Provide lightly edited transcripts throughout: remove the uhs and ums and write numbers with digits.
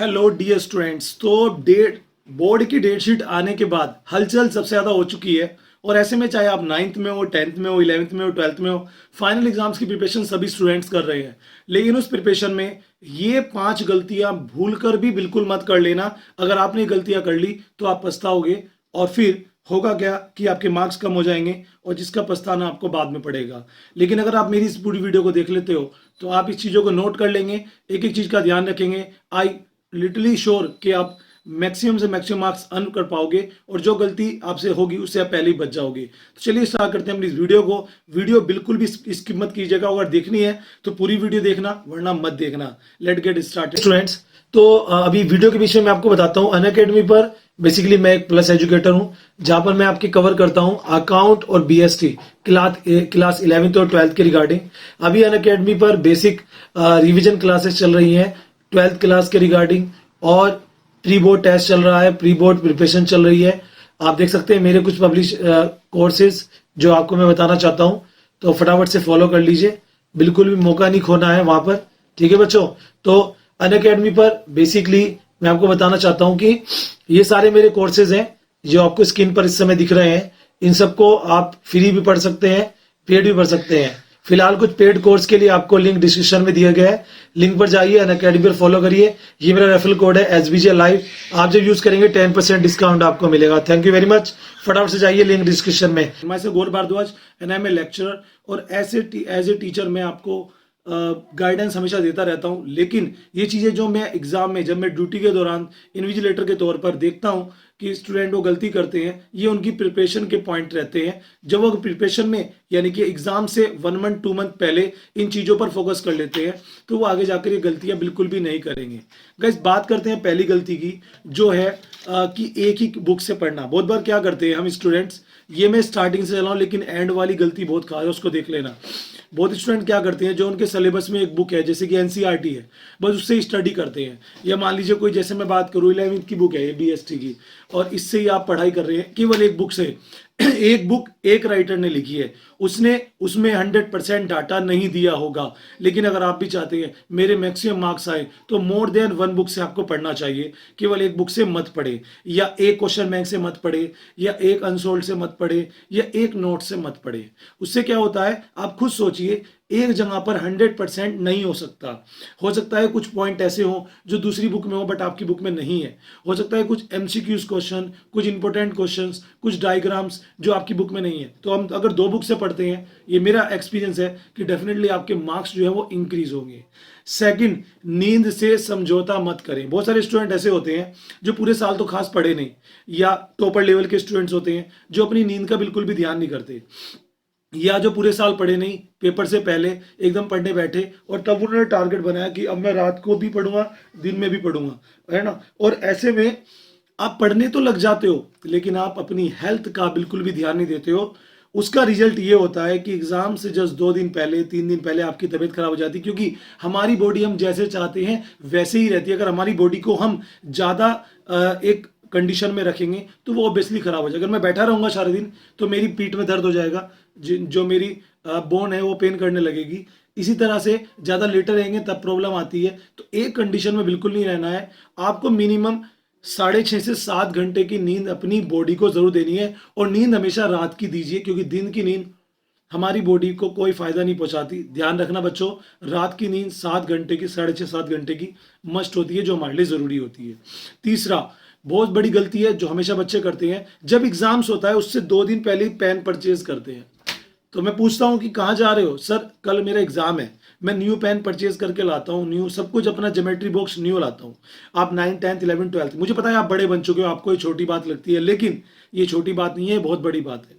Hello dear students. तो date board की date sheet आने के बाद हलचल सबसे ज़्यादा हो चुकी है। और ऐसे में चाहे आप 9th में हो, 10th में हो, 11th में हो, 12th में हो, फाइनल एग्जाम्स की प्रिपरेशन सभी स्टूडेंट्स कर रहे हैं। लेकिन उस प्रिपरेशन में ये 5 गलतियां भूल कर भी बिल्कुल मत कर लेना। अगर आपने गलतियां कर ली तो आप पछताओगे और फिर होगा क्या कि आपके मार्क्स कम हो जाएंगे और जिसका पछताना आपको बाद में पड़ेगा। लेकिन अगर आप मेरी इस पूरी वीडियो को देख लेते हो तो आप इस चीज़ों को नोट कर लेंगे, एक एक चीज़ का ध्यान रखेंगे। आई लिटरली श्योर कि आप मैक्सिमम से मैक्सिमम मार्क्स अर्न कर पाओगे और जो गलती आपसे होगी उससे आप पहले ही बच जाओगे। तो चलिए स्टार्ट करते हैं अपनी इस वीडियो को। वीडियो बिल्कुल भी स्किप मत कीजिएगा, अगर देखनी है तो पूरी वीडियो देखना, वरना मत देखना। Let get started students. तो अभी वीडियो के विषय में आपको बताता हूँ। अनअकैडमी पर बेसिकली मैं एक प्लस एजुकेटर हूँ, जहां पर मैं आपकी कवर करता हूँ अकाउंट और बीएसटी क्लास 11th और 12th के रिगार्डिंग। अभी अनअकैडमी पर बेसिक रिवीजन क्लासेस चल रही हैं 12th क्लास के रिगार्डिंग, और प्री बोर्ड टेस्ट चल रहा है, प्री बोर्ड प्रिपरेशन चल रही है। आप देख सकते हैं मेरे कुछ पब्लिश कोर्सेज जो आपको मैं बताना चाहता हूं, तो फटाफट से फॉलो कर लीजिए। बिल्कुल भी मौका नहीं खोना है वहां पर, ठीक है बच्चों। तो अनअकैडमी पर बेसिकली मैं आपको बताना चाहता हूं कि ये सारे मेरे कोर्सेज हैं जो आपको स्क्रीन पर इस समय दिख रहे हैं। इन सबको आप फ्री भी पढ़ सकते हैं, पेड भी पढ़ सकते हैं। फिलहाल कुछ पेड कोर्स के लिए आपको लिंक डिस्क्रिप्शन में दिया गया है, लिंक पर जाइए, अनअकैडमी पर फॉलो करिए। ये मेरा रेफरल कोड है SBJ लाइव, आप जब यूज करेंगे 10% डिस्काउंट आपको मिलेगा। Thank you very much. फटाफट से जाइए, लिंक डिस्क्रिप्शन में। मैं से Gaur Bhardwaj and I am a lecturer, और एज ए टीचर मैं आपको गाइडेंस हमेशा देता रहता हूं। लेकिन ये चीज़ें जो मैं एग्जाम में, जब मैं ड्यूटी के दौरान इन्विजिलेटर के तौर पर देखता हूं कि स्टूडेंट वो गलती करते हैं, ये उनकी प्रिपरेशन के पॉइंट रहते हैं। जब वो प्रिपरेशन में यानी कि एग्जाम से 1 मंथ 2 मंथ पहले इन चीज़ों पर फोकस कर लेते हैं तो वो आगे जाकर ये गलतियां बिल्कुल भी नहीं करेंगे। गाइस, बात करते हैं पहली गलती की, जो है कि एक ही बुक से पढ़ना। बहुत बार क्या करते हैं हम स्टूडेंट्स, ये मैं स्टार्टिंग से चला हूँ लेकिन एंड वाली गलती बहुत खास है, उसको देख लेना। बहुत स्टूडेंट क्या करते हैं, जो उनके सिलेबस में एक बुक है जैसे कि एनसीईआरटी है, बस उससे स्टडी करते हैं। या मान लीजिए कोई, जैसे मैं बात करूँ 11th की बुक है ये बीएसटी की, और इससे ही आप पढ़ाई कर रहे हैं केवल एक बुक से। एक बुक एक राइटर ने लिखी है, उसने उसमें 100% डाटा नहीं दिया होगा। लेकिन अगर आप भी चाहते हैं मेरे मैक्सिमम मार्क्स आए तो मोर देन 1 बुक से आपको पढ़ना चाहिए। केवल एक बुक से मत पढ़े, या एक क्वेश्चन बैंक से मत पढ़े, या एक अनसोल्ड से मत पढ़े, या एक नोट से मत पढ़े। उससे क्या होता है आप खुद सोचिए, एक जगह पर 100% नहीं हो सकता। हो सकता है कुछ पॉइंट ऐसे हो जो दूसरी बुक में हो बट आपकी बुक में नहीं है। हो सकता है कुछ एमसीक्यूज क्वेश्चन, कुछ इंपॉर्टेंट क्वेश्चंस, कुछ डायग्राम्स जो आपकी बुक में नहीं है। तो हम अगर 2 बुक से पढ़ते हैं, ये मेरा एक्सपीरियंस है कि डेफिनेटली आपके मार्क्स जो है वो इंक्रीज होंगे। सेकंड, नींद से समझौता मत करें। बहुत सारे स्टूडेंट ऐसे होते हैं जो पूरे साल तो खास पढ़े नहीं, या टॉपर लेवल के स्टूडेंट्स होते हैं जो अपनी नींद का बिल्कुल भी ध्यान नहीं करते, या जो पूरे साल पढ़े नहीं, पेपर से पहले एकदम पढ़ने बैठे और तब उन्होंने टारगेट बनाया कि अब मैं रात को भी पढ़ूंगा, दिन में भी पढ़ूंगा, है ना। और ऐसे में आप पढ़ने तो लग जाते हो लेकिन आप अपनी हेल्थ का बिल्कुल भी ध्यान नहीं देते हो। उसका रिजल्ट ये होता है कि एग्जाम से जस्ट 2 दिन पहले, 3 दिन पहले आपकी तबीयत खराब हो जाती है, क्योंकि हमारी बॉडी हम जैसे चाहते हैं वैसे ही रहती है। अगर हमारी बॉडी को हम ज़्यादा एक कंडीशन में रखेंगे तो वो ऑब्वियसली खराब हो जाएगा। अगर मैं बैठा रहूंगा सारा दिन तो मेरी पीठ में दर्द हो जाएगा, जो मेरी बोन है वो पेन करने लगेगी। इसी तरह से ज़्यादा लेटे रहेंगे तब प्रॉब्लम आती है। तो एक कंडीशन में बिल्कुल नहीं रहना है। आपको मिनिमम 6.5 से 7 घंटे की नींद अपनी बॉडी को जरूर देनी है, और नींद हमेशा रात की दीजिए, क्योंकि दिन की नींद हमारी बॉडी को कोई फायदा नहीं पहुंचाती। ध्यान रखना बच्चों, रात की नींद 7 घंटे की, 6.5 7 घंटे की मस्ट होती है, जो हमारे लिए जरूरी होती है। तीसरा, बहुत बड़ी गलती है जो हमेशा बच्चे करते हैं, जब एग्जाम्स होता है उससे 2 दिन पहले ही पेन परचेज करते हैं। तो मैं पूछता हूं कि कहाँ जा रहे हो? सर कल मेरा एग्जाम है, मैं न्यू पेन परचेज करके लाता हूँ, न्यू सब कुछ, अपना ज्योमेट्री बॉक्स न्यू लाता हूँ। आप 9th 10th 11th 12th, मुझे पता है आप बड़े बन चुके हो, आपको ये छोटी बात लगती है, लेकिन ये छोटी बात नहीं है, बहुत बड़ी बात है।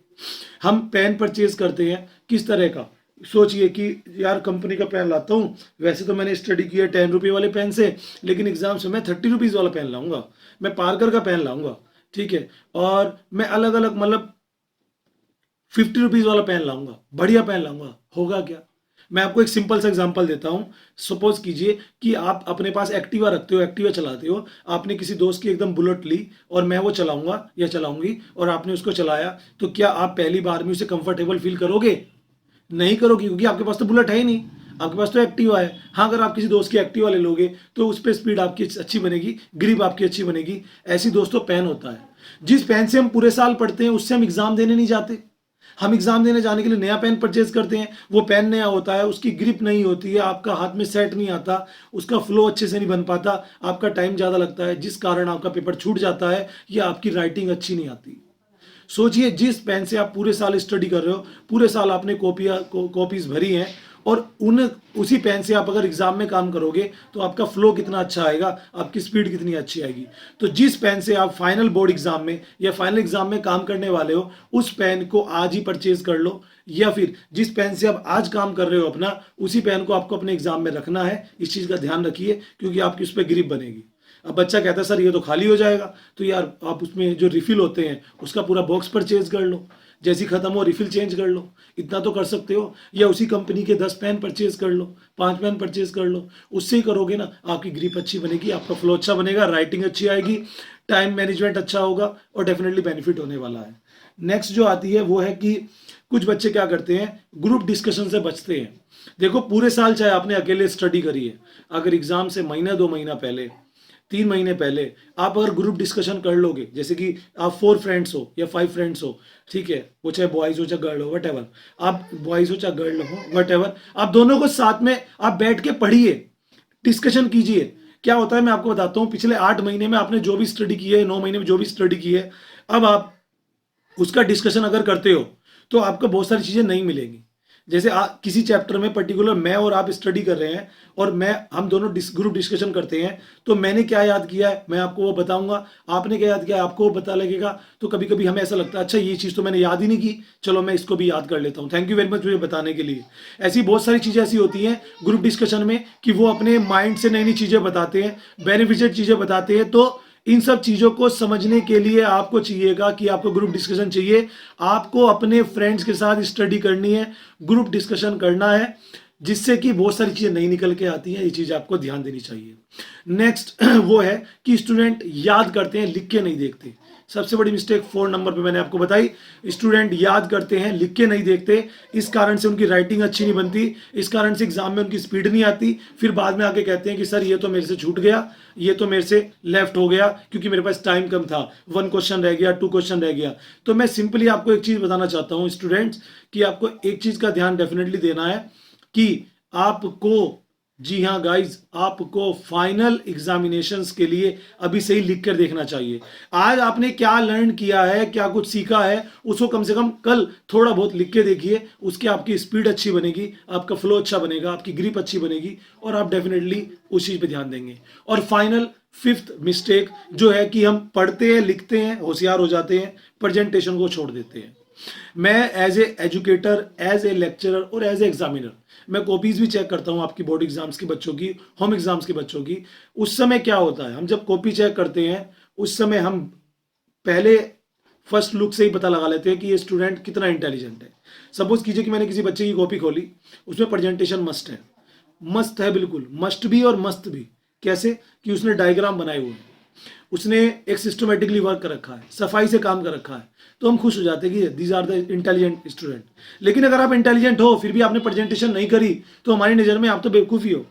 हम पेन परचेज करते हैं किस तरह का? सोचिए कि यार कंपनी का पेन लाता हूँ, वैसे तो मैंने स्टडी किया 10 रुपये वाले पेन से, लेकिन एग्जाम से मैं 30 रुपीज़ वाला पेन लाऊंगा, मैं पार्कर का पेन लाऊंगा, ठीक है, और मैं अलग अलग मतलब 50 रुपीज़ वाला पेन लाऊंगा, बढ़िया पेन लाऊंगा। होगा क्या? मैं आपको एक सिंपल सा एग्जांपल देता हूं। सपोज कीजिए कि आप अपने पास एक्टिवा रखते हो, एक्टिवा चलाते हो, आपने किसी दोस्त की एकदम बुलेट ली और मैं वो चलाऊंगा या चलाऊंगी, और आपने उसको चलाया, तो क्या आप पहली बार में उसे कंफर्टेबल फील करोगे? नहीं करोगे, क्योंकि आपके पास तो बुलेट है ही नहीं। आपके पास तो एक्टिवा है। हाँ, अगर आप किसी दोस्त की एक्टिवा ले लोगे तो उस पर स्पीड आपकी अच्छी बनेगी, ग्रिप आपकी अच्छी बनेगी। ऐसी दोस्तों पेन होता है। जिस पेन से हम पूरे साल पढ़ते हैं उससे हम एग्जाम देने नहीं जाते। हम एग्जाम देने जाने के लिए नया पेन परचेज करते हैं। वो पेन नया होता है, उसकी ग्रिप नहीं होती है, आपका हाथ में सेट नहीं आता, उसका फ्लो अच्छे से नहीं बन पाता, आपका टाइम ज़्यादा लगता है, जिस कारण आपका पेपर छूट जाता है या आपकी राइटिंग अच्छी नहीं आती। सोचिए, जिस पेन से आप पूरे साल स्टडी कर रहे हो, पूरे साल आपने कॉपीज भरी हैं, और उन उसी पेन से आप अगर एग्जाम में काम करोगे तो आपका फ्लो कितना अच्छा आएगा, आपकी स्पीड कितनी अच्छी आएगी। तो जिस पेन से आप फाइनल बोर्ड एग्जाम में या फाइनल एग्जाम में काम करने वाले हो, उस पेन को आज ही परचेज कर लो, या फिर जिस पेन से आप आज काम कर रहे हो अपना, उसी पेन को आपको अपने एग्जाम में रखना है। इस चीज़ का ध्यान रखिए, क्योंकि आपकी उस पर ग्रिप बनेगी। अब बच्चा कहता है सर ये तो खाली हो जाएगा, तो यार आप उसमें जो रिफिल होते हैं उसका पूरा बॉक्स परचेज कर लो, जैसी खत्म हो रिफिल चेंज कर लो, इतना तो कर सकते हो। या उसी कंपनी के 10 पेन परचेज कर लो, 5 पेन परचेज कर लो, उससे ही करोगे ना, आपकी ग्रिप अच्छी बनेगी, आपका फ्लो अच्छा बनेगा, राइटिंग अच्छी आएगी, टाइम मैनेजमेंट अच्छा होगा, और डेफिनेटली बेनिफिट होने वाला है। नेक्स्ट जो आती है वो है कि कुछ बच्चे क्या करते हैं, ग्रुप डिस्कशन से बचते हैं। देखो, पूरे साल चाहे आपने अकेले स्टडी करी है, अगर एग्जाम से महीना 2 महीना पहले, 3 महीने पहले आप अगर ग्रुप डिस्कशन कर लोगे, जैसे कि आप 4 फ्रेंड्स हो या 5 फ्रेंड्स हो, ठीक है, वो चाहे बॉयज हो चाहे गर्ल हो, वट एवर, आप बॉयज हो चाहे गर्ल हो, वट एवर, आप दोनों को साथ में आप बैठ के पढ़िए, डिस्कशन कीजिए। क्या होता है मैं आपको बताता हूँ, पिछले 8 महीने में आपने जो भी स्टडी की है, 9 महीने में जो भी स्टडी की है, अब आप उसका डिस्कशन अगर करते हो तो आपको बहुत सारी चीज़ें नहीं मिलेंगी। जैसे किसी चैप्टर में पर्टिकुलर मैं और आप स्टडी कर रहे हैं, और हम दोनों ग्रुप डिस्कशन करते हैं, तो मैंने क्या याद किया है मैं आपको वो बताऊंगा, आपने क्या याद किया है आपको वो पता लगेगा। तो कभी कभी हमें ऐसा लगता है अच्छा ये चीज़ तो मैंने याद ही नहीं की, चलो मैं इसको भी याद कर लेता हूँ। थैंक यू वेरी मच मुझे बताने के लिए। ऐसी बहुत सारी चीज़ें ऐसी होती हैं ग्रुप डिस्कशन में कि वो अपने माइंड से नई नई चीज़ें बताते हैं, बेनिफिशियल चीज़ें बताते हैं। तो इन सब चीजों को समझने के लिए आपको चाहिएगा कि आपको ग्रुप डिस्कशन चाहिए, आपको अपने फ्रेंड्स के साथ स्टडी करनी है, ग्रुप डिस्कशन करना है, जिससे कि बहुत सारी चीजें नहीं निकल के आती हैं। ये चीज आपको ध्यान देनी चाहिए। नेक्स्ट वो है कि स्टूडेंट याद करते हैं, लिख के नहीं देखते। सबसे बड़ी मिस्टेक 4 नंबर पे मैंने आपको बताई, स्टूडेंट याद करते हैं, लिख के नहीं देखते। इस कारण से उनकी राइटिंग अच्छी नहीं बनती, इस कारण से एग्जाम में उनकी स्पीड नहीं आती। फिर बाद में आके कहते हैं कि सर ये तो मेरे से छूट गया, ये तो मेरे से लेफ्ट हो गया, क्योंकि मेरे पास टाइम कम था, 1 क्वेश्चन रह गया, 2 क्वेश्चन रह गया। तो मैं सिंपली आपको एक चीज बताना चाहता हूं स्टूडेंट्स, कि आपको एक चीज का ध्यान डेफिनेटली देना है कि आपको, जी हाँ गाइज, आपको फाइनल एग्जामिनेशंस के लिए अभी से ही लिख कर देखना चाहिए। आज आपने क्या लर्न किया है, क्या कुछ सीखा है, उसको कम से कम कल थोड़ा बहुत लिख के देखिए। उसके आपकी स्पीड अच्छी बनेगी, आपका फ्लो अच्छा बनेगा, आपकी ग्रिप अच्छी बनेगी, और आप डेफिनेटली उस चीज पे ध्यान देंगे। और फाइनल 5th मिस्टेक जो है कि हम पढ़ते हैं, लिखते हैं, होशियार हो जाते हैं, प्रेजेंटेशन को छोड़ देते हैं। मैं as a educator, as a lecturer और एज ए एग्जामिनर, मैं कॉपीज भी चेक करता हूं आपकी बोर्ड एग्जाम्स की बच्चों की, होम एग्जाम्स के बच्चों की। उस समय क्या होता है, हम जब कॉपी चेक करते हैं उस समय हम पहले फर्स्ट लुक से ही पता लगा लेते हैं कि ये स्टूडेंट कितना इंटेलिजेंट है। सपोज कीजिए कि मैंने किसी बच्चे की कॉपी खोली, उसमें प्रेजेंटेशन मस्ट है, मस्त है, बिल्कुल मस्ट भी और मस्त भी। कैसे कि उसने डायग्राम बनाए हुए हैं, उसने एक सिस्टमेटिकली वर्क कर रखा है, सफाई से काम कर रखा है, तो हम खुश हो जाते हैं कि these are the intelligent student. लेकिन अगर आप इंटेलिजेंट हो फिर भी आपने प्रेजेंटेशन नहीं करी, तो हमारी नज़र में आप तो बेवकूफ़ ही हो।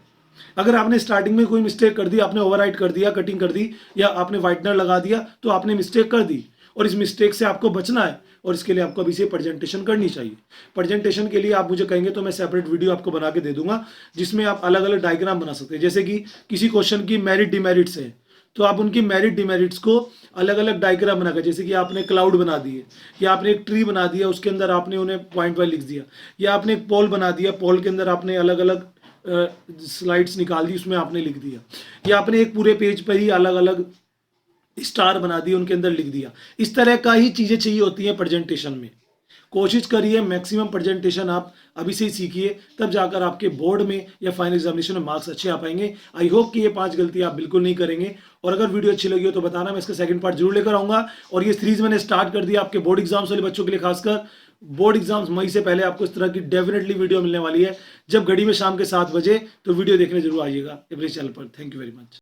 अगर आपने स्टार्टिंग में कोई मिस्टेक कर दी, आपने ओवरराइट कर दिया, कटिंग कर दी, या आपने वाइटनर लगा दिया, तो आपने मिस्टेक कर दी, और इस मिस्टेक से आपको बचना है, और इसके लिए आपको अभी से प्रेजेंटेशन करनी चाहिए। प्रेजेंटेशन के लिए आप मुझे कहेंगे तो मैं सेपरेट वीडियो आपको बना के दे दूंगा, जिसमें आप अलग अलग डायग्राम बना सकते हैं। जैसे कि किसी क्वेश्चन की मेरिट डिमेरिट्स है, तो आप उनकी मेरिट डिमेरिट्स को अलग अलग डायग्राम बनाकर, जैसे कि आपने क्लाउड बना दिए, या आपने एक ट्री बना दिया, उसके अंदर आपने उन्हें पॉइंट वाइज लिख दिया, या आपने एक पोल बना दिया, पोल के अंदर आपने अलग अलग स्लाइड्स निकाल दी, उसमें आपने लिख दिया, या आपने एक पूरे पेज पर ही अलग अलग स्टार बना दिए, उनके अंदर लिख दिया। इस तरह का ही चीज़ें चाहिए होती हैं प्रेजेंटेशन में। कोशिश करिए मैक्सिमम प्रेजेंटेशन आप अभी से ही सीखिए, तब जाकर आपके बोर्ड में या फाइनल एग्जामिनेशन में मार्क्स अच्छे आ पाएंगे। आई होप कि ये 5 गलती आप बिल्कुल नहीं करेंगे। और अगर वीडियो अच्छी लगी हो तो बताना, मैं इसका सेकंड पार्ट जरूर लेकर आऊंगा। और ये सीरीज मैंने स्टार्ट कर दिया आपके बोर्ड एग्जाम्स वाले बच्चों के लिए, खासकर बोर्ड एग्जाम्स मई से पहले आपको इस तरह की डेफिनेटली वीडियो मिलने वाली है। जब घड़ी में शाम के 7 बजे, तो वीडियो देखने जरूर आइएगा अपने चैनल पर। Thank you very much.